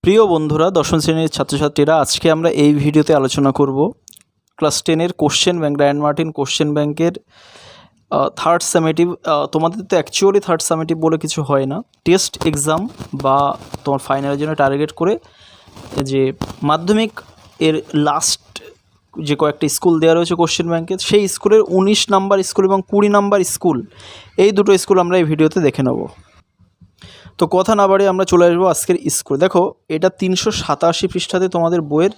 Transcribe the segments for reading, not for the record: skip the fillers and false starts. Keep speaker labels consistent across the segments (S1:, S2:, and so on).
S1: প্রিয় বন্ধুরা, দশম শ্রেণীর ছাত্রছাত্রীরা, আজকে আমরা এই ভিডিওতে আলোচনা করব ক্লাস 10-এর question bank, grand Martin question ব্যাংকের থার্ড সামেটিভ। তোমাদের তো অ্যাকচুয়ালি থার্ড সামেটিভ বলে কিছু হয় না, টেস্ট এক্সাম বা তোমার ফাইনালের জন্য টার্গেট করে যে মাধ্যমিক এর লাস্ট যে কয়েকটা স্কুল দেওয়া রয়েছে কোশ্চেন ব্যাংকে, সেই স্কুলের 19 নাম্বার স্কুল এবং 20 নাম্বার স্কুল, এই দুটো স্কুল আমরা এই ভিডিওতে দেখে নেব। তো কথা না বাড়িয়ে আমরা চলে আসবো আজকের স্কুল। দেখো, এটা 387 পৃষ্ঠাতে, তোমাদের বইয়ের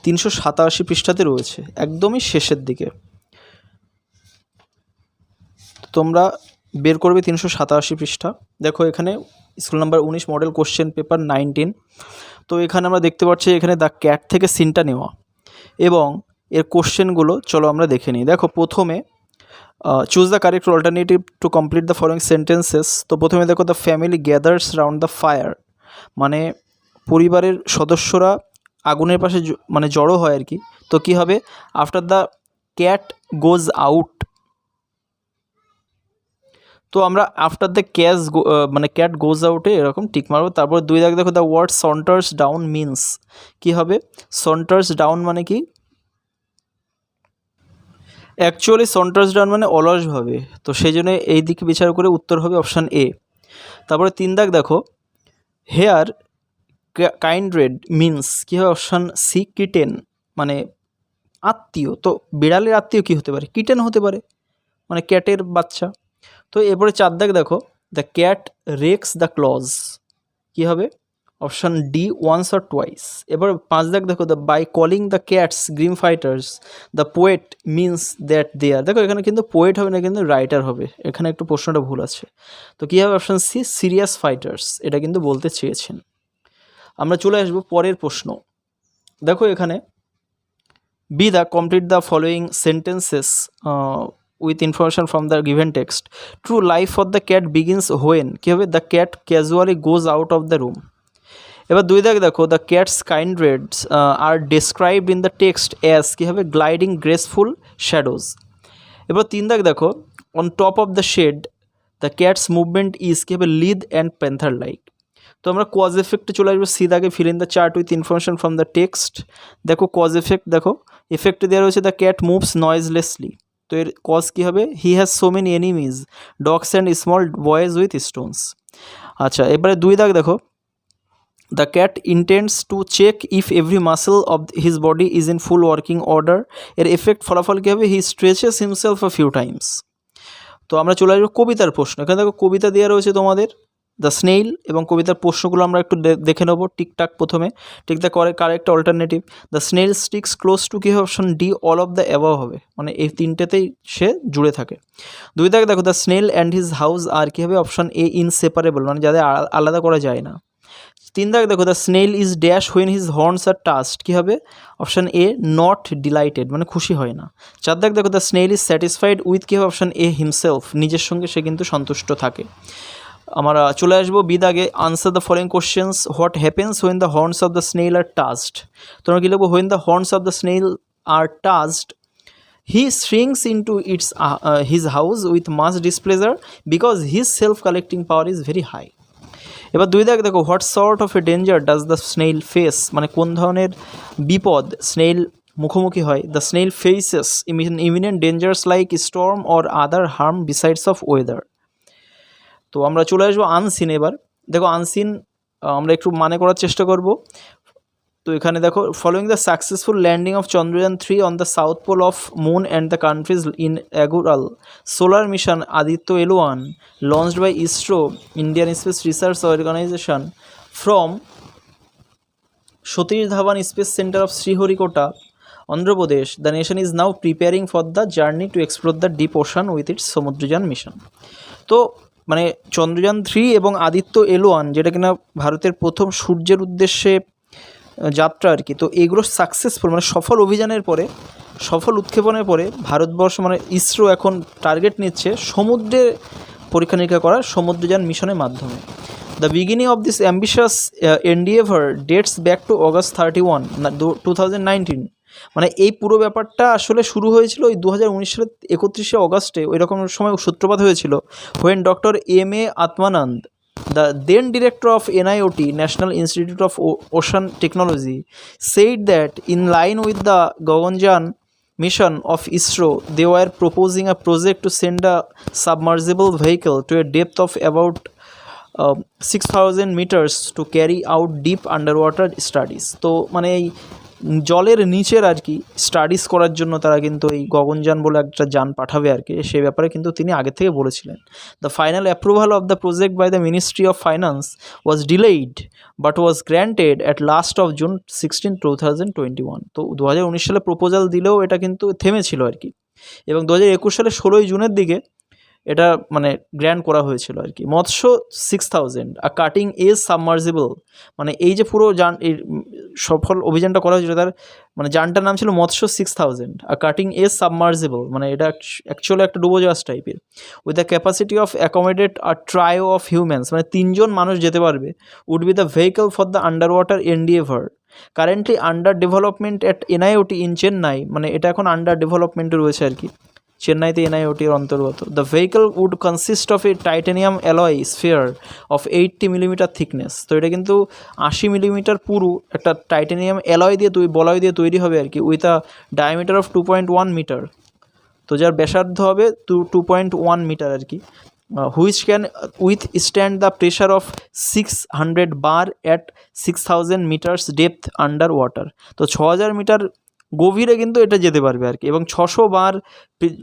S1: 387 পৃষ্ঠাতে রয়েছে, একদমই শেষের দিকে। তোমরা বের করবে 387 পৃষ্ঠা। দেখো, এখানে school number 19, model question paper 19। তো এখানে আমরা দেখতে পাচ্ছি এখানে দ্য ক্যাট থেকে সিনটা নেওয়া এবং এর কোশ্চেনগুলো চলো আমরা দেখে নিই। দেখো, প্রথমে choose the correct alternative to complete the following sentences. তো প্রথমে দেখো, the family gathers round the fire, মানে পরিবারের সদস্যরা আগুনের পাশে মানে জড়ো হয় আর কি। তো কী হবে? After the cat goes out, তো আমরা আফটার দ্য মানে ক্যাট গোজ আউটে এরকম টিক মারবো। তারপর 2 দাগ দেখো, দ্য ওয়ার্ড সন্টার্স ডাউন মিনস, কী হবে? সন্টার্স ডাউন মানে কি? অ্যাকচুয়ালি সন্টার্স ডাউন মানে অলসভাবে, তো সেই জন্য এই দিকে বিচার করে উত্তর হবে অপশান এ। তারপরে 3 দাগ দেখো, হেয়ার কাইন্ড্রেড মিনস, কী হবে? অপশান সি, কিটেন, মানে আত্মীয়। তো বিড়ালের আত্মীয় কী হতে পারে? কিটেন হতে পারে, মানে ক্যাটের বাচ্চা। তো এরপরে 4 দাগ দেখো, the cat wrecks the clause, কী হবে? Option D, once or twice. এবার 5 দাগ দেখো, the by calling the cats grim fighters the poet means that they are. দেখো, এখানে কিন্তু পোয়েট হবে না, কিন্তু রাইটার হবে। এখানে একটু প্রশ্নটা ভুল আছে। তো কী হবে? অপশান সি, সিরিয়াস ফাইটার্স, এটা কিন্তু বলতে চেয়েছেন। আমরা চলে আসবো পরের প্রশ্ন। দেখো, এখানে B the complete the following sentences with information from the given text. True life of the cat begins when, কী হবে? The cat casually goes out of the room. এবার 2 দাগ দেখো, the cat's kindreds are described in the text as, কী হবে? Gliding graceful shadows. এবার 3 দাগ দেখো, on top of the shed the cat's movement is, কী হবে? Lead and panther like. তো আমরা কজ এফেক্টে চলে আসবো। সি দাগে, feel in the chart with information from the text. দেখো, কজ এফেক্ট, দেখো এফেক্টে দেওয়া রয়েছে দ্য ক্যাট মুভস নয়েজলেসলি। তো এর কজ কী হবে? He has so many enemies, dogs and small boys with stones. আচ্ছা, এবারে 2 দাগ দেখো, the cat intends to check if every muscle of his body is in full working order. এর effect ফলাফল কী হবে? He stretches himself a few times. তো আমরা চলে আসবো কবিতার প্রশ্ন। এখানে দেখো, কবিতা দেওয়া রয়েছে তোমাদের দ্য স্নেইল, এবং কবিতার প্রশ্নগুলো আমরা একটু দেখে নেবো টিকটাক। প্রথমে tick the correct alternative. The snail sticks close to, কী হবে? Option D, all of the above হবে, মানে এই তিনটেতেই সে জুড়ে থাকে। 2 দাগ দেখো, the snail and his house are, কী হবে? অপশন এ, ইনসেপারেবল, মানে যাদের আলাদা করা যায় না। 3 দাগ দেখো, the snail is dash when his horns are touched, কী হবে? অপশান এ, নট ডিলাইটেড, মানে খুশি হয় না। 4 দাগ দেখো, the snail is satisfied with, কী হবে? অপশান এ, হিমসেলফ, নিজের সঙ্গে সে কিন্তু সন্তুষ্ট থাকে। আমরা চলে আসবো বি দাগে, answer the following questions. What happens when the horns of the snail are touched. তোমরা কী লিখবো? When the horns of the snail are touched he shrinks into his house with much displeasure because his self-collecting power is very high. এবার 2 দাগ দেখো, what sort of a danger does the snail face, মানে কোন ধরনের বিপদ snail মুখোমুখি হয়। The snail faces imminent dangers like storm or other harm besides of weather. তো আমরা চলে আসবো আনসিন। এবার দেখো, আনসিন আমরা একটু মানে করার চেষ্টা করব। তো এখানে দেখো, following the successful landing of Chandrayaan 3 on the south pole of moon and the country's inaugural solar mission Aditya L1 launched by ISRO Indian space research organisation from Satish Dhawan space centre of Sriharikota, Andhra Pradesh, the nation is now preparing for the journey to explore the deep ocean with its Samudrayaan mission. তো মানে চন্দ্রযান 3 এবং Aditya L1, যেটা কিনা ভারতের প্রথম সূর্যের উদ্দেশ্যে যাত্রা আর কি, তো এগুলো সাকসেসফুল, মানে সফল অভিযানের পরে, সফল উৎক্ষেপণের পরে ভারতবর্ষ মানে ইসরো এখন টার্গেট নিচ্ছে সমুদ্রে পরীক্ষা নিরীক্ষা করার সমুদ্রযান মিশনের মাধ্যমে। The beginning of this ambitious endeavour dates back to August 31, 2019। মানে এই পুরো ব্যাপারটা আসলে শুরু হয়েছিল ওই 2019 সালের 31শে অগাস্টে, ওই রকম সময় সূত্রপাত হয়েছিল। When doctor M.A. Atmananda The then director of NIOT, National Institute of Ocean Technology, said that in line with the Gaganyaan mission of ISRO, they were proposing a project to send a submersible vehicle to a depth of about 6,000 meters to carry out deep underwater studies. তো মানে এই জলের নিচের আর কি studies করার জন্য তারা কিন্তু এই গগনযান বলে একটা যান পাঠাবে আর কি, সে ব্যাপারে কিন্তু তিনি আগে থেকে বলেছিলেন। The final approval of the project by the ministry of finance was delayed but was granted at last of June 16, 2021। তো 2019 সালে প্রপোজাল দিলেও এটা কিন্তু থেমেছিল আর কি, এবং 2021 সালে 16 জুনের দিকে এটা মানে গ্র্যান্ড করা হয়েছিল আর কি। মৎস্য 6000 আর কাটিং এজ সাবমার্জিবল, মানে এই যে পুরো যান এই সফল অভিযানটা করা হয়েছিল তার মানে যানটার নাম ছিল মৎস্য 6000 আর কাটিং এজ সাবমার্জিবল, মানে এটা অ্যাকচুয়ালি একটা ডুবোজাহাজ টাইপের, with the capacity of accommodate a trio of humans, মানে 3 জন মানুষ যেতে পারবে, would be the vehicle for the under water endeavour currently under development at NIOT in Chennai, মানে এটা এখন আন্ডার ডেভেলপমেন্টে রয়েছে আর কি, চেন্নাইতে NIOT এর অন্তর্গত। The vehicle would consist of a titanium alloy sphere of 80 millimetre thickness, তো এটা কিন্তু 80 মিলিমিটার পুরু একটা টাইটানিয়াম অ্যালয় দিয়ে বলয় দিয়ে তৈরি হবে আর কি, with a diameter of 2.1 metre, তো যার ব্যাসার্ধ হবে 2.1 মিটার আর কি, which can withstand the pressure of 600 bar at 6000 metres depth under water, তো 6000 মিটার গভীরে কিন্তু এটা যেতে পারবে আর কি, এবং 600 বার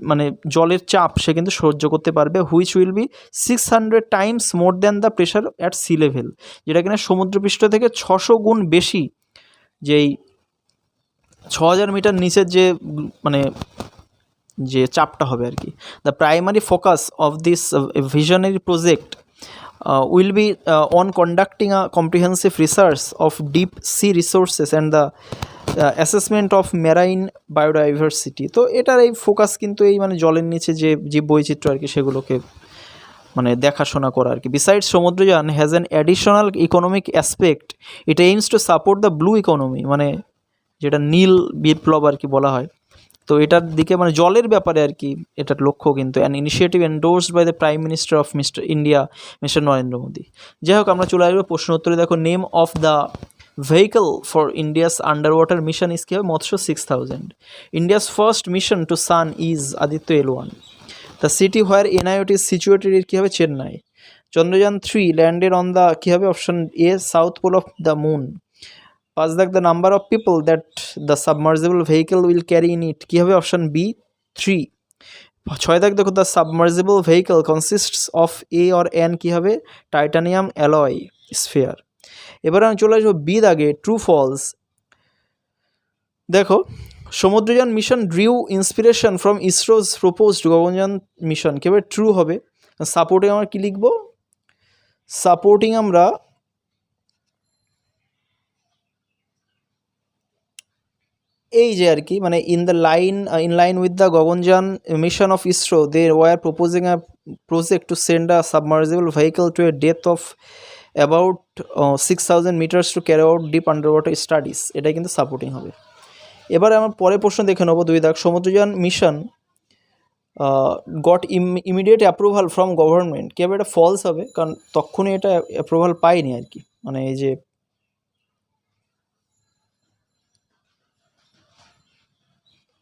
S1: মানে জলের চাপ সে কিন্তু সহ্য করতে পারবে, which will be 600 times more than the pressure at sea level, যেটা কিনা সমুদ্রপৃষ্ঠ থেকে 600 গুণ বেশি, যেই 6000 মিটার নিচের যে মানে যে চাপটা হবে আর কি। The primary focus of this visionary project will be on conducting a comprehensive research of deep sea resources and the assessment of marine biodiversity, তো এটার এই ফোকাস কিন্তু এই মানে জলের নিচে যে জীব বৈচিত্র্য আর কি সেগুলোকে মানে দেখাশোনা করা আর কি। Besides Samudrayaan has an additional economic aspect, it aims to support the blue economy, মানে যেটা নীল বিপ্লব আর কি বলা হয়, তো এটার দিকে মানে জলের ব্যাপারে আর কি এটার লক্ষ্য কিন্তু an initiative endorsed by the prime minister of India mister Narendra Modi. যাই হোক আমরা চলে আসবো প্রশ্ন উত্তরে। দেখো name of the vehicle for India's under water mission is কী হবে, Matsya 6000। India's first mission to sun is Aditya L1। The city where NIOT is situated এর কী হবে, Chennai. Chandrayaan 3 landed on the কী হবে, option A south pole of the moon. 5 দাগ the number of people that the submersible vehicle will carry in it, কী হবে, option B 3। 6 দাগ দেখো the submersible vehicle consists of a or an, কী হবে, titanium alloy sphere. এবার আমি চলে আসবো বি দাগে ট্রু ফলস। দেখো Samudrayaan mission drew inspiration from ISRO's proposed Gaganyaan mission, কী হবে, ট্রু হবে। সাপোর্টিং আমরা কী লিখবো, সাপোর্টিং আমরা এই যে আর কি মানে in line with the Gaganyaan mission of ISRO they were proposing a project to send a submersible vehicle to a depth of about 6000 metres to carry out deep under water studies, এটাই কিন্তু সাপোর্টিং হবে। এবারে আমার পরের প্রশ্ন দেখে নেবো 2 দাগ। Samudrayaan mission got immediate approval from government, কী হবে, এটা ফলস হবে, কারণ তখনই এটা অ্যাপ্রুভাল পায়নি আর কি, মানে এই যে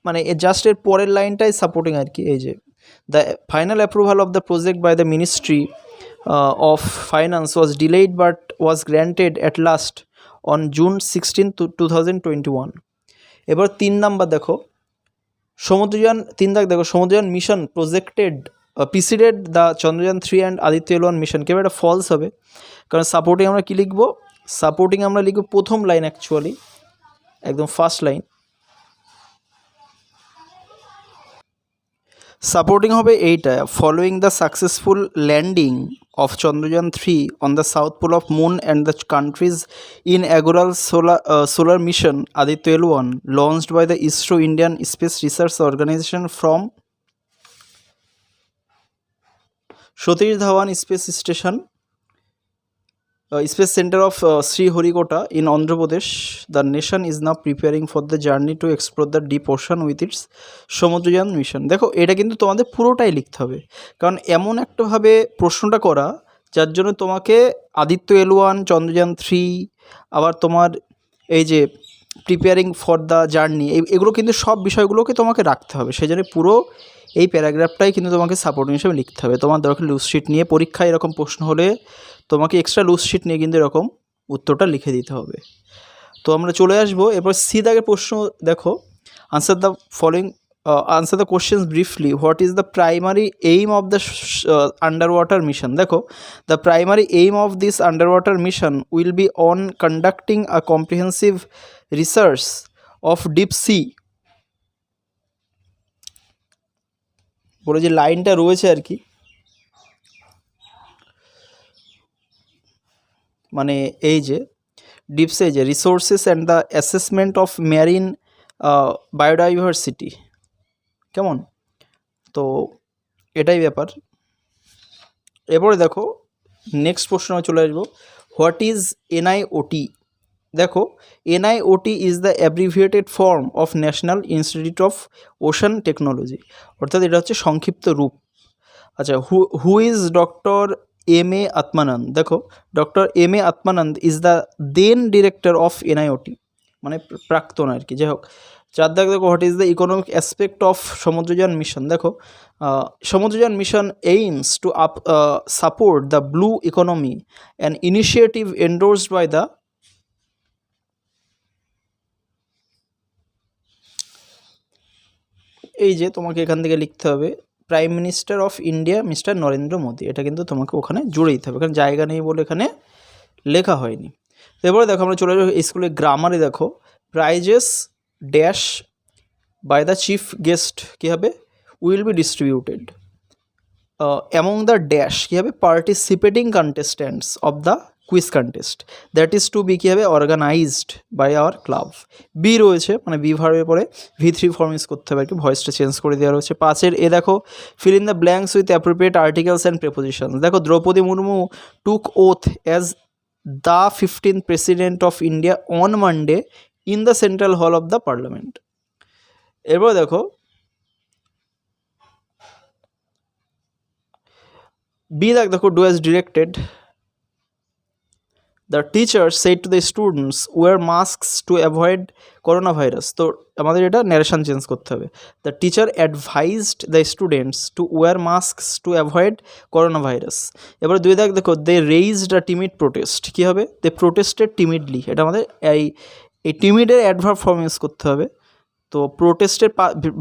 S1: মানে জাস্ট এর পরের লাইনটাই সাপোর্টিং আর কি, এই যে the final approval of the project by the ministry of finance was delayed but was granted at last on June 16, 2021। এবার 3 নাম্বার দেখো সমুদ্রযান 3 দাগ দেখো Samudrayaan mission projected preceded the Chandrayaan 3 and Aditya L1 mission, কেউ এটা ফলস হবে, কারণ সাপোর্টিং আমরা কী লিখবো, সাপোর্টিং আমরা লিখবো প্রথম লাইন, অ্যাকচুয়ালি একদম ফার্স্ট লাইন। সাপোর্টিং হবে এইটা, following the successful landing of Chandrayaan 3 on the south pole of moon and the country's inaugural solar mission Aditya L1 launched by the ISRO Indian Space Research Organization from Satish Dhawan Space Station Space Center of Sriharikota in Andhra Pradesh. The nation is now preparing for the journey to explore the deep ocean with its Samudrayaan mission. দেখো এটা কিন্তু তোমাদের পুরোটাই লিখতে হবে, কারণ এমন একটাভাবে প্রশ্নটা করা যার জন্য তোমাকে আদিত্য L1, চন্দ্রযান 3, আবার তোমার এই যে প্রিপেয়ারিং ফর দ্য জার্নি, এগুলো কিন্তু সব বিষয়গুলোকে তোমাকে রাখতে হবে। সেই জন্য পুরো এই প্যারাগ্রাফটাই কিন্তু তোমাকে সাপোর্টিং হিসেবে লিখতে হবে। তোমার দরকার লুজ শিট নিয়ে, পরীক্ষায় এরকম প্রশ্ন হলে তোমাকে এক্সট্রা লুজ শিট নিয়ে কিন্তু এরকম উত্তরটা লিখে দিতে হবে। তো আমরা চলে আসবো এরপর সি দাগের প্রশ্ন। দেখো, answer the following, answer the questions briefly. What is the primary aim of the underwater mission? দেখো, the primary aim of this underwater mission will be on conducting a comprehensive research of deep sea. বলে যে লাইনটা রয়েছে আর কি, মানে এই যে deep sea, যে resources and the assessment of marine biodiversity, কেমন? তো এটাই ব্যাপার। এরপরে দেখো নেক্সট প্রশ্ন চলে আসবো, হোয়াট ইজ NIOT? দেখো, NIOT is the abbreviated form of national institute of ocean technology, অর্থাৎ এটা হচ্ছে সংক্ষিপ্ত রূপ। আচ্ছা, who is doctor M.A. Atmananda? দেখো, doctor M.A. Atmananda is the then director of NIOT, মানে প্রাক্তন আর কি। যাই হোক, 4 দাগ দেখো, what is the economic aspect of Samudrayaan mission? দেখো, Samudrayaan mission aims to support the blue economy, an initiative endorsed by the, এই যে তোমাকে এখান থেকে লিখতে হবে prime minister of India mister Narendra Modi, এটা কিন্তু তোমাকে ওখানে জুড়ে দিতে হবে, কারণ জায়গা নেই বলে এখানে লেখা হয়নি। তো এবারে দেখো আমরা চলে যাবো স্কুলের গ্রামারে। দেখো, prizes dash by the chief guest কী হবে? Will be distributed among the dash কী হবে? Participating contestants of the quiz contest, that is to be কী হবে? Organised by our club. B রয়েছে, মানে বি ভার্বের পরে V3 ফর্ম ইউজ করতে হবে আর কি, ভয়েসটা চেঞ্জ করে দেওয়া রয়েছে। 5 এ দেখো, fill in the blanks with appropriate articles and prepositions. দেখো, Draupadi Murmu took oath as the 15th president of India on Monday in the central hall of the parliament. এরপর দেখো, বি দেখো, do as directed. The teacher said to the students wear masks to avoid corona virus. তো আমাদের এটা narration change করতে হবে। The teacher advised the students to wear masks to avoid corona virus. এবার 2 দেখো, দে রেইজড আ timid protest, কী হবে? দে protested টিমিডলি, এটা আমাদের এই টিমিডের অ্যাডভার্ব ফর্ম ইউজ করতে হবে। তো প্রোটেস্টের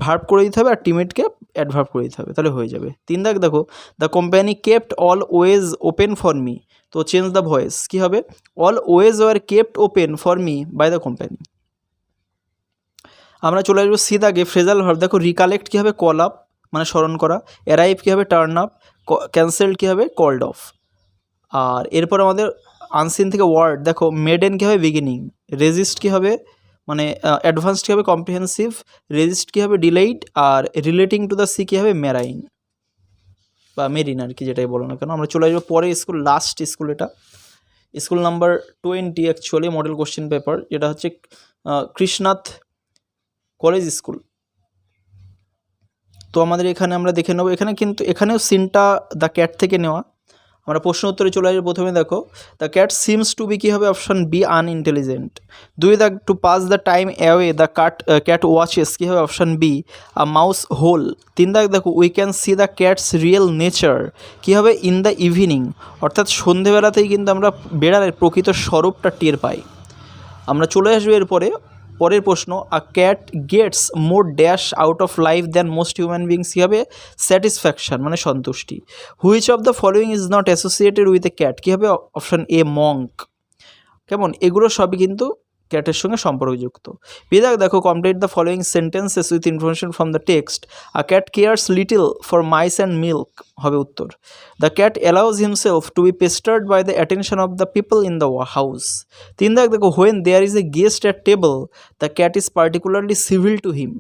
S1: ভার্ব করে দিতে হবে আর টিমিডকে অ্যাডভার্ব করে দিতে হবে, তাহলে হয়ে যাবে। 3 দেখো, the company kept all ways open for me. তো চেঞ্জ দ্য ভয়েস, কী হবে? All ways were kept open for me by the company. আমরা চলে আসবো সি দাগে, ফ্রেজাল ভার্ব। দেখো, রিকালেক্ট কী হবে? কল আপ, মানে স্মরণ করা। অ্যারাইভ কী হবে? Turn up. ক্যান্সেলড কী হবে? Called off. আর এরপর আমাদের আনসিন থেকে ওয়ার্ড। দেখো, মেডেন কী হবে? বিগিনিং। রেজিস্ট কী হবে? মানে অ্যাডভান্সড কী হবে? কম্প্রিহেন্সিভ। রেজিস্ট কী হবে? ডিলেইড। আর রিলেটিং টু দ্য সি কী হবে? মেরাইন বা মেরিন আর কি, যেটাই বলো না কেন। আমরা চলে আসবো পরে স্কুল, লাস্ট স্কুল, এটা school number 20 actually, model question paper, যেটা হচ্ছে কৃষ্ণনাথ কলেজ স্কুল। তো আমাদের এখানে আমরা দেখে নেবো, এখানে কিন্তু এখানেও সিনটা দ্য ক্যাট থেকে নেওয়া। আমরা প্রশ্ন উত্তরে চলে আসবো। প্রথমে দেখো, the cat seems to be কী হবে? Option B, unintelligent. 2 দেখ, to pass the time away the cat watches, কী হবে? Option B, a mouse hole. 3 দেখো, we can see the cat's real nature, কী হবে? ইন দ্য ইভিনিং, অর্থাৎ সন্ধেবেলাতেই কিন্তু আমরা বেড়ালের প্রকৃত স্বরূপটা টের পাই। আমরা চলে আসবো এরপরে পরের প্রশ্ন, a cat gets more dash out of life than most human beings, কী হবে? স্যাটিসফ্যাকশন, মানে সন্তুষ্টি। Which of the following is not associated with a cat, কী হবে? Option A, monk. কেমন? এগুলো সবই কিন্তু ক্যাটের সঙ্গে সম্পর্কযুক্ত। বিদাক দেখো, complete the following sentences with information from the text. A cat cares little for mice and milk হবে উত্তর। The cat allows himself to B pestered by the attention of the people in the house. 3 দেখো, when there is a guest at table the cat is particularly civil to him.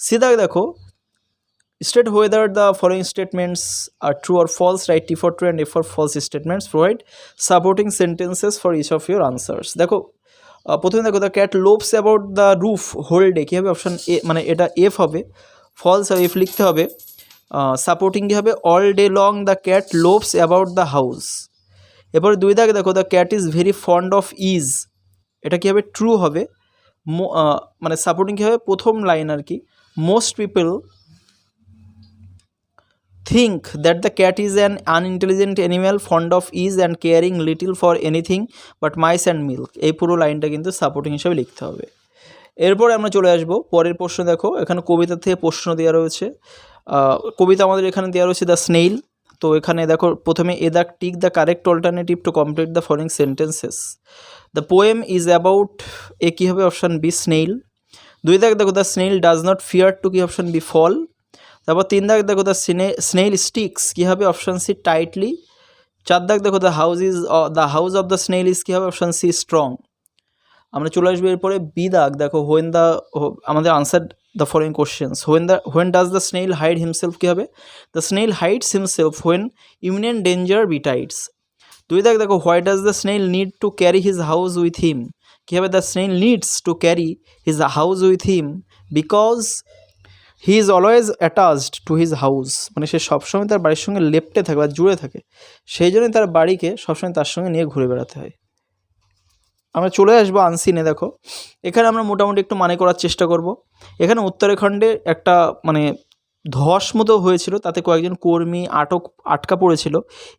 S1: C দেখো, state whether the following statements are true or false. Write T for true and F for false statements. Provide supporting sentences for each of your answers. দেখো, প্রথমে দেখো, the cat loves about the roof whole day, কী হবে? Option এ, মানে এটা F হবে। False হবে, F লিখতে হবে। সাপোর্টিং কী হবে, all day long the cat loves about the house. এরপরে 2 দাগে দেখো, the cat is very fond of is, এটা কী হবে, ট্রু হবে। মানে সাপোর্টিং কী হবে, প্রথম লাইন আর কি, most people think that the cat is an unintelligent animal fond of ease and caring little for anything but mice and milk। এই পুরো লাইনটা কিন্তু সাপোর্টিং হিসেবে লিখতে হবে। এরপরে আমরা চলে আসব পরের প্রশ্ন। দেখো এখানে কবিতা থেকে প্রশ্ন দেওয়া রয়েছে। কবিতা আমাদের এখানে দেওয়া রয়েছে দ্য স্নেইল। তো এখানে দেখো প্রথমে tick the correct alternative to complete the following sentences. The poem is about কী হবে, অপশান বি স্নেইল। 2 দাগ দেখো, the snail does not fear to, কি অপশান বি ফল। তারপর 3 দাগ দেখো, দ্য স্নেইল স্টিক্স, কী হবে, অপশান সি টাইটলি। 4 দাগ দেখো, the house of the snail is, কী হবে, অপশান সি স্ট্রং। আমরা চলে আসবো এরপরে বি দাগ দেখো, আমাদের answer the following questions. When does the snail hide himself, কী হবে, the snail hides himself when imminent danger betides. 2 দাগ দেখো, why does the snail need to carry his house with him, কী হবে, the snail needs to carry his house with him because he is always attached to his house, মানে সে সবসময় তার বাড়ির সঙ্গে লেপ্টে থাকে বা জুড়ে থাকে, সেই জন্যই তার বাড়িকে সবসময় তার সঙ্গে নিয়ে ঘুরে বেড়াতে হয়। আমরা চলে আসবো আনসিনে। দেখো এখানে আমরা মোটামুটি একটু মানে করার চেষ্টা করব। এখানে উত্তরাখণ্ডে একটা মানে ধস মতো হয়েছিল, তাতে কয়েকজন কর্মী আটকা পড়েছিল,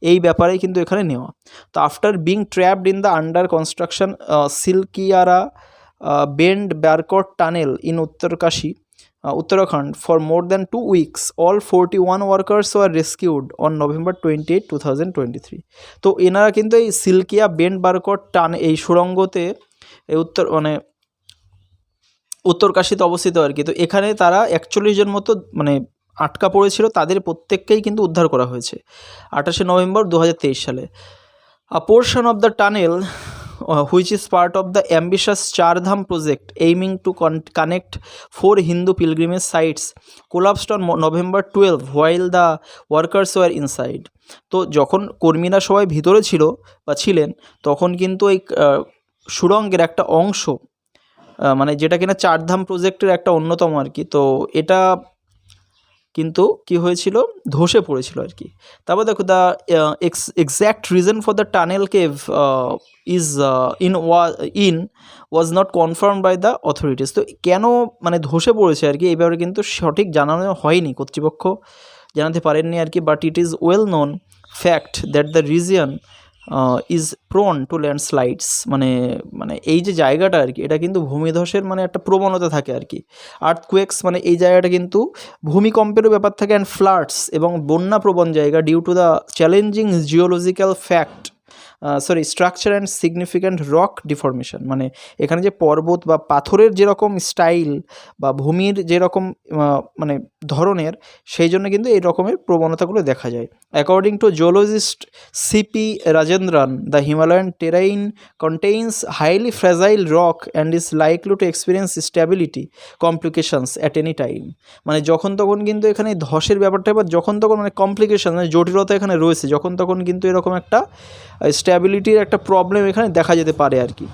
S1: এই ব্যাপারেই কিন্তু এখানে নেওয়া। তো after being trapped in the under construction Silkyara bend Barkot tunnel in Uttarakhand for more than 2 weeks. All 41 workers were rescued on November 28, 2023. তো এনারা কিন্তু এই সিলকিয়া বেন্ড বারকট এই সুড়ঙ্গতে এই উত্তরকাশীতে অবস্থিত আর কি। তো এখানে তারা 41 জন মতো মানে আটকা পড়েছিল, তাদের প্রত্যেককেই কিন্তু উদ্ধার করা হয়েছে 28 নভেম্বর 2023 সালে। A portion of the tunnel which is part of the ambitious Chardham project aiming to connect 4 Hindu pilgrimage sites collapsed on November 12 while the workers were inside. তো যখন কর্মীরা সবাই ভিতরে ছিলেন তখন কিন্তু এই সুড়ঙ্গের একটা অংশ মানে যেটা কিনা চারধাম প্রজেক্টের একটা অন্যতম আর কি, তো এটা কিন্তু কি হয়েছিল, ধসে পড়েছিল আর কি। তারপর দেখো the exact reason for the tunnel cave was not confirm by the authorities. তো কেন মানে ধসে পড়েছে আর কি, এই ব্যাপারে কিন্তু সঠিক জানানো হয়নি, কর্তৃপক্ষ জানাতে পারেননি আর কি। But it is well known fact that the region is prone to landslides, মানে এই যে জায়গাটা আর কি, এটা কিন্তু ভূমিধসের মানে একটা প্রবণতা থাকে আর কি। আর্থকুয়েকস মানে এই জায়গাটা কিন্তু ভূমিকম্পেরও ব্যাপার থাকে, অ্যান্ড ফ্লাডস এবং বন্যা প্রবণ জায়গা due to the challenging geological structure and significant rock deformation. মানে এখানে যে পর্বত বা পাথরের যেরকম স্টাইল বা ভূমির যেরকম মানে ধরনের, সেই জন্য কিন্তু এই রকমের প্রবণতাগুলো দেখা যায়। According to geologist CP Rajendran, the Himalayan terrain contains highly fragile rock and is likely to experience stability complications at any time. মানে যখন তখন কিন্তু এখানে ধসের ব্যাপারটা বা যখন তখন মানে কমপ্লিকেশন মানে জটিলতা এখানে রয়েছে, যখন তখন কিন্তু এরকম একটা স্ট্যাবিলিটির একটা প্রবলেম এখানে দেখা যেতে পারে আর কি।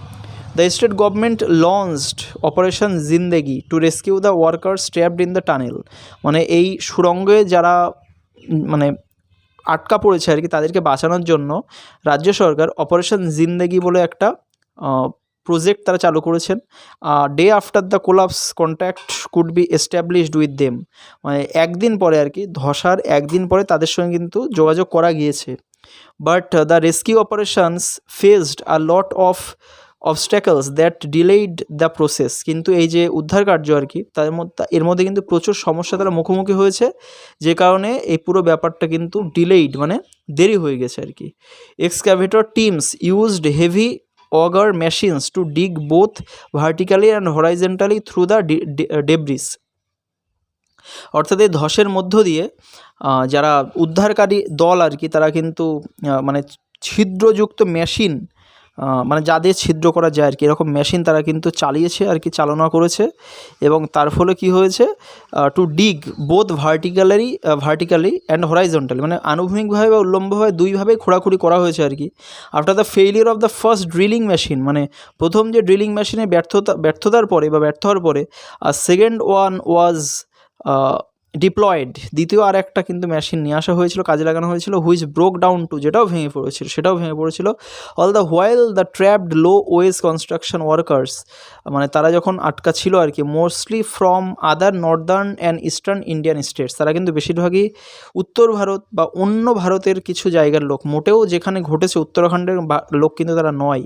S1: The state government launched operation Zindagi to rescue the workers trapped in the tunnel. মানে এই সুড়ঙ্গে যারা মানে আটকা পড়েছে আর কি, তাদেরকে বাঁচানোর জন্য রাজ্য সরকার অপারেশন জিন্দেগি বলে একটা প্রজেক্ট তারা চালু করেছেন। Day after the collapse contact could be established with them, মানে একদিন পরে আর কি, ধসার একদিন পরে তাদের সঙ্গে কিন্তু যোগাযোগ করা গিয়েছে। But the rescue operations faced a lot of obstacles that delayed the process. কিন্তু এই যে উদ্ধার কার্য আর কি, এর মধ্যে কিন্তু প্রচুর সমস্যা তারা মুখোমুখি হয়েছে, যে কারণে এই পুরো ব্যাপারটা কিন্তু ডিলেইড মানে দেরি হয়ে গেছে আর কি। Excavator teams used heavy auger machines to dig both vertically and horizontally through the debris। অর্থাৎ এই ধসের মধ্য দিয়ে যারা উদ্ধারকারী দল আর কি, তারা কিন্তু মানে ছিদ্রযুক্ত মেশিন মানে যাদের ছিদ্র করা যায় আর কি, এরকম মেশিন তারা কিন্তু চালিয়েছে আর কি, চালনা করেছে, এবং তার ফলে কি হয়েছে, two ডিগ both vertically and horizontally, মানে আনুভূমিকভাবে বা উল্লম্বভাবে দুইভাবে খোঁড়াখুড়ি করা হয়েছে আর কি। After the failure of the first drilling machine, মানে প্রথম যে ড্রিলিং মেশিনে ব্যর্থ হওয়ার পরে আর সেকেন্ড ওয়ান ওয়াজ ডিপ্লয়েড, দ্বিতীয় আর একটা কিন্তু মেশিন নিয়ে আসা হয়েছিল, কাজে লাগানো হয়েছিল, হুইচ ব্রোক ডাউন টু, সেটাও ভেঙে পড়েছিল all the while the trapped low wage construction workers, মানে তারা যখন আটকা ছিল আর কি, mostly from other northern and eastern Indian states, তারা কিন্তু বেশিরভাগই উত্তর ভারত বা অন্য ভারতের কিছু জায়গার লোক, মোটেও যেখানে ঘটেছে উত্তরাখণ্ডের লোক কিন্তু তারা নয়।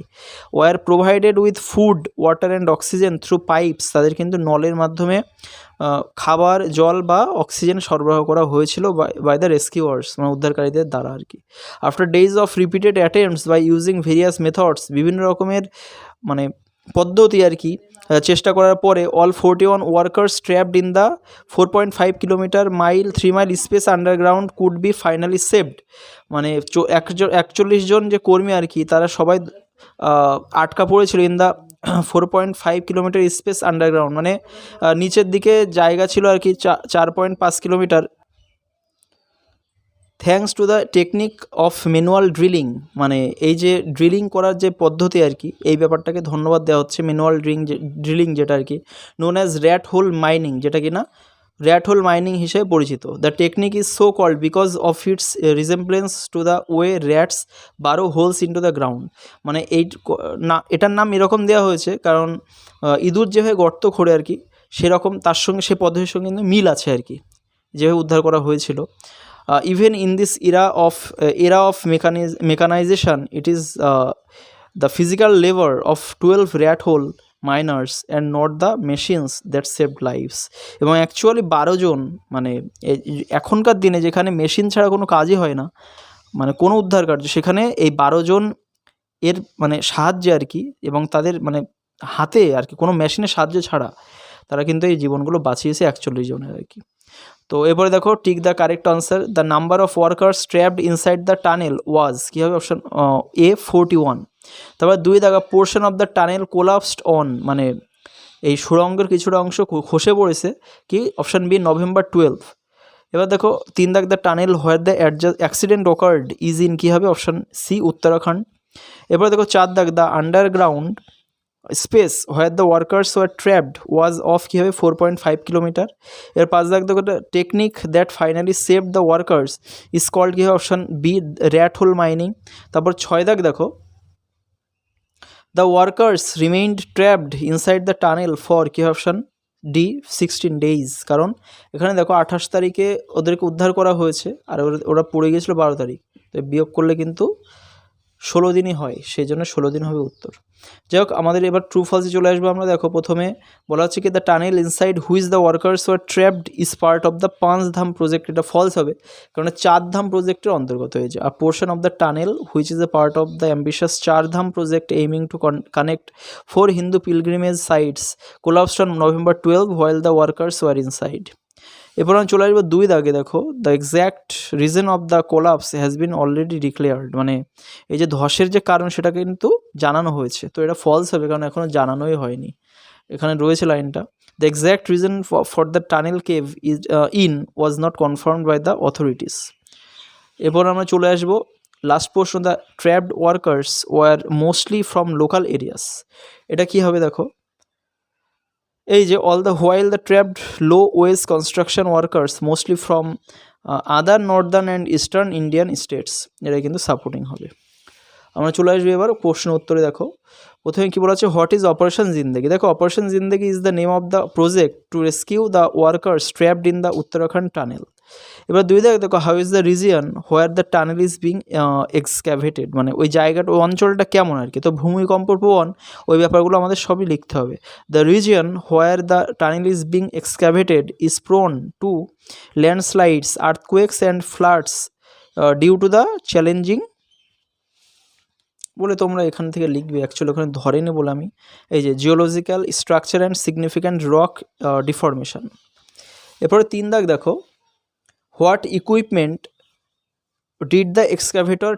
S1: Were provided with food water and oxygen through pipes, তাদের কিন্তু নলের মাধ্যমে খাবার, জল বা অক্সিজেন সরবরাহ করা হয়েছিল বাই দ্য রেস্কিউয়ার্স, মানে উদ্ধারকারীদের দ্বারা আর কি। After days of repeated attempts by using various methods, বিভিন্ন রকমের মানে পদ্ধতি আর কি চেষ্টা করার পরে, all 41 workers trapped in the 4.5 kilometre mile 3 mile space underground could be finally saved, মানে 41 জন যে কর্মী আর কি, তারা সবাই আটকা পড়েছিল in the 4.5 kilometre space underground, মানে নিচের দিকে জায়গা ছিল আর কি 4.5 kilometre, thanks to the technique of manual drilling, মানে এই যে ড্রিলিং করার যে পদ্ধতি আর কি, এই ব্যাপারটাকে ধন্যবাদ দেওয়া হচ্ছে ম্যানুয়াল ড্রিলিং যেটা আর কি, known as rat hole mining, যেটা কি না র্যাট হোল মাইনিং হিসেবে পরিচিত। The technique is so called because of its resemblance to the way rats burrow holes into the ground, মানে এই না এটার নাম এরকম দেওয়া হয়েছে কারণ ইঁদুর যেভাবে গর্ত খোঁড়ে আর কি, সেরকম তার সঙ্গে সে পদ্ধতির সঙ্গে কিন্তু মিল আছে আর কি, যেভাবে উদ্ধার করা হয়েছিল। Even in this era of mechanization, it is the physical labor of 12 rat hole miners and not the machines that saved lives, এবং অ্যাকচুয়ালি 12 জন, মানে এখনকার দিনে যেখানে মেশিন ছাড়া কোনো কাজই হয় না, মানে কোনো উদ্ধার কার্য, সেখানে এই 12 জন এর মানে সাহায্যে আর কি, এবং তাদের মানে হাতে আর কি কোনো মেশিনের সাহায্য ছাড়া তারা কিন্তু এই জীবনগুলো বাঁচিয়েছে 41 জনের আর কি। তো এরপরে দেখো, tick the correct answer, the number of workers trapped inside the tunnel was, কী হবে অপশন এ 41। তারপর 2 দেখা, portion of the tunnel collapsed on, মানে এই সুড়ঙ্গের কিছুটা অংশ খসে পড়েছে, কি অপশন বি November 12। এবার দেখো 3 দাগ, the tunnel where the accident occurred is in, কী হবে অপশন সি উত্তরাখণ্ড। এরপরে দেখো 4 দাগ, the underground space where the workers were trapped was of, কী হবে 4.5 কিলোমিটার। এর 5 দাগ দেখো, technique that finally save the workers is called, কী হবে option B rat hole mining. তারপর 6 দাগ দেখো, the workers remained trapped inside the tunnel for, কী হবে অপশন ডি 16 ডেইজ, কারণ এখানে দেখো 28 তারিখে ওদেরকে উদ্ধার করা হয়েছে আর ওরা পড়ে গিয়েছিলো 12 তারিখ, তো বিয়োগ করলে কিন্তু 16 দিনই হয়, সেই জন্য 16 দিন হবে উত্তর। যাই হোক, আমাদের এবার ট্রু ফলসে চলে আসবো আমরা। দেখো প্রথমে বলা হচ্ছে কি, the tunnel inside which the workers were trapped is part of the 5 Dham project, এটা ফলস হবে কারণ 4 ধাম প্রজেক্টের অন্তর্গত হয়েছে। আর portion of the tunnel which is a part of the ambitious 4 Dham project aiming to connect 4 Hindu pilgrimage sites collapsed on November 12 while the workers were inside। এরপর আমি চলে আসবো 2 দাগে, দেখো the exact reason of the collapse has been already declared, মানে এই যে ধসের যে কারণ সেটা কিন্তু জানানো হয়েছে, তো এটা ফলস হবে কারণ এখনও জানানোই হয়নি। এখানে রয়েছে লাইনটা, the exact reason for the tunnel cave is in was not confirmed by the authorities. এরপর আমরা চলে আসবো last portion, the trapped workers were mostly from local areas, এটা কী হবে দেখো, এই যে all the while the trapped low wage construction workers mostly from other northern and eastern Indian states, এটা কিন্তু সাপোর্টিং হবে। আমরা চলে আসবো এবার প্রশ্ন উত্তরে। দেখো প্রথমে কী বলা হচ্ছে, হোয়াট ইজ অপারেশন জিন্দেগি। দেখো operation Zindagi is the name of the project to rescue the workers trapped in the Uttarakhand tunnel. এবার 2 দেখো, how is the region where the tunnel is being excavated, মানে ওই জায়গাটা ওই অঞ্চলটা কেমন আর কি, তো ভূমিকম্প প্রবণ ওই ব্যাপারগুলো আমাদের সবই লিখতে হবে। The region where the tunnel is being excavated is prone to landslides earthquakes and floods due to the challenging, বলে তোমরা এখান থেকে লিখবে, অ্যাকচুয়ালি ওখানে ধরেনি বলে আমি, এই যে geological structure and significant rock deformation. এরপরে 3 দাগ দেখো, what equipment did the excavator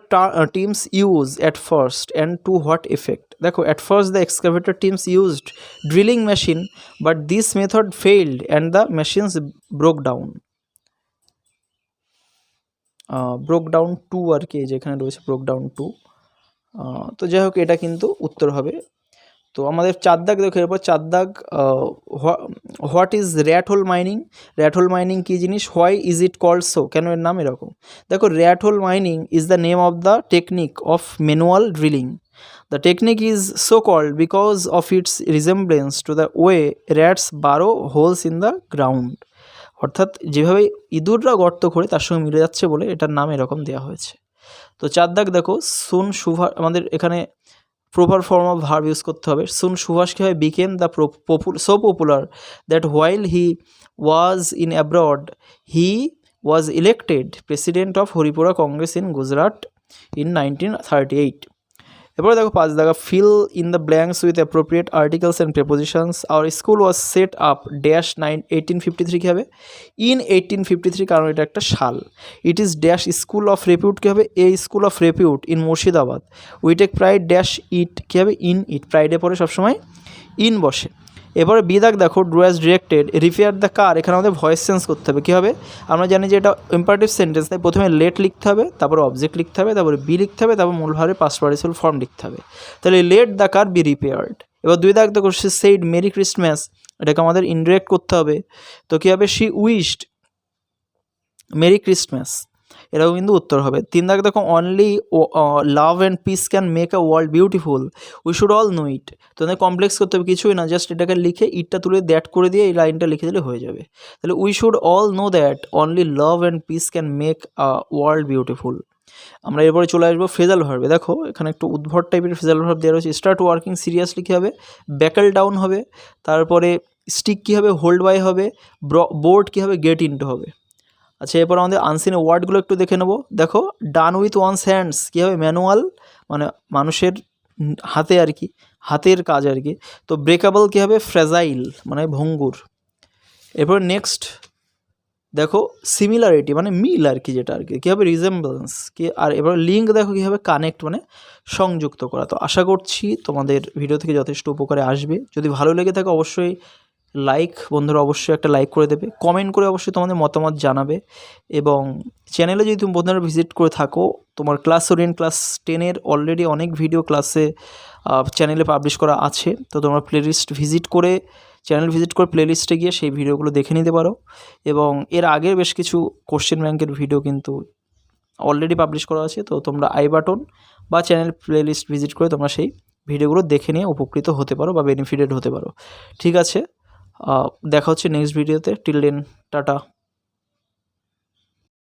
S1: teams use at first and to what effect. দেখো at first the excavator teams used drilling machine but this method failed and the machines broke down. Broke down 2 আর কি, যেখানে রয়েছে broke down 2। তো যাই হোক, এটা কিন্তু উত্তর হবে। তো আমাদের 4 দাগ দেখো, এরপর 4 দাগ what is rat hole mining. Rat hole mining কী জিনিস, why is it called so, কেন এর নাম এরকম। দেখো rat hole mining is the name of the technique of manual drilling. The technique is so called because of its resemblance to the way rats burrow holes in the ground. অর্থাৎ যেভাবে ইঁদুররা গর্ত করে তার সঙ্গে মিলে যাচ্ছে বলে এটার নাম এরকম দেওয়া হয়েছে। তো 4 দাগ দেখো, সুন সুভাষ, আমাদের এখানে proper form of verb use করতে হবে। সুন সুভাষ কী হয়, became the so popular that while he was in abroad he was elected president of Haripura Congress in Gujarat in 1938। এরপরে দেখো 5 দাগা, fill in the blanks with appropriate articles and prepositions. Our school was set up dash 1853 কী হবে, in 1853, কারণ এটা একটা সাল। It is dash school of repute কী হবে, a school of repute in Murshidabad. We take pride dash it কী হবে, in ইট, প্রাইডে পরে সবসময় ইন বসে। এবারে বি দাগ দেখো, do as directed repair the car, এখানে আমাদের ভয়েস চেঞ্জ করতে হবে। কী হবে, আমরা জানি যে এটা ইম্পারেটিভ সেন্টেন্স, তাই প্রথমে লেট লিখতে হবে, তারপরে অবজেক্ট লিখতে হবে, তারপরে বি লিখতে হবে, তারপর মূল ভাবে পাস্ট পার্টিসিপল ফর্ম লিখতে হবে। তাহলে let the car be repaired. এবার 2 দাগ দেখো, সে সেইড মেরি ক্রিসমাস, এটাকে আমাদের ইনডিরেক্ট করতে হবে। তো কী হবে, শি উইশড মেরি ক্রিসমাস, এটাও কিন্তু উত্তর হবে। 3 দাগ দেখো, only love and peace can make a world beautiful, we should all know it. তো কমপ্লেক্স করতে হবে কিছুই না, জাস্ট এটাকে লিখে ইটটা তুলে দ্যাট করে দিয়ে এই লাইনটা লিখে দিলে হয়ে যাবে। তাহলে we should all know that only love and peace can make a world beautiful. আমরা এরপরে চলে আসবো ফ্রেজাল ভার্বে। দেখো এখানে একটু উদ্ভট টাইপের ফ্রেজাল ভার্ব দেওয়া রয়েছে। স্টার্ট ওয়ার্কিং সিরিয়াসলি কী হবে, ব্যাকেল ডাউন হবে। তারপরে স্টিক কী হবে, হোল্ড বাই হবে। বোর্ড কী হবে, গেট ইনটু হবে। আচ্ছা, এরপর আমাদের আনসিন ওয়ার্ডগুলো একটু দেখে নেবো। দেখো ডান উইথ ওয়ানস হ্যান্ডস কী হবে, ম্যানুয়াল, মানে মানুষের হাতে আর কি, হাতের কাজ আর কি। তো ব্রেকেবল কী হবে, ফ্রেজাইল, মানে ভঙ্গুর। এরপর নেক্সট দেখো সিমিলারিটি, মানে মিল আর কি, যেটা আর কি কী হবে, রিজেম্বলেন্স কি। আর এবার লিঙ্ক দেখো কী হবে, কানেক্ট, মানে সংযুক্ত করা। তো আশা করছি তোমাদের ভিডিও থেকে যথেষ্ট উপকারে আসবে। যদি ভালো লেগে থাকে অবশ্যই লাইক, বন্ধুরা অবশ্যই একটা লাইক করে দেবে, কমেন্ট করে অবশ্যই তোমাদের মতামত জানাবে। এবং চ্যানেলে যদি তুমি বন্ধুরা ভিজিট করে থাকো, তোমার ক্লাস 10 অলরেডি অনেক ভিডিও ক্লাসে চ্যানেলে পাবলিশ করা আছে। তো তোমরা প্লেলিস্ট ভিজিট করে, চ্যানেল ভিজিট করে প্লেলিস্টে গিয়ে সেই ভিডিওগুলো দেখে নিতে পারো। এবং এর আগের বেশ কিছু কোশ্চেন ব্যাংকের ভিডিও কিন্তু অলরেডি পাবলিশ করা আছে। তো তোমরা আই বাটন বা চ্যানেল প্লেলিস্ট ভিজিট করে তোমরা সেই ভিডিওগুলো দেখে নিয়ে উপকৃত হতে পারো বা বেনিফিটেড হতে পারো। ঠিক আছে, দেখা হচ্ছে নেক্সট ভিডিওতে। Till then, tata.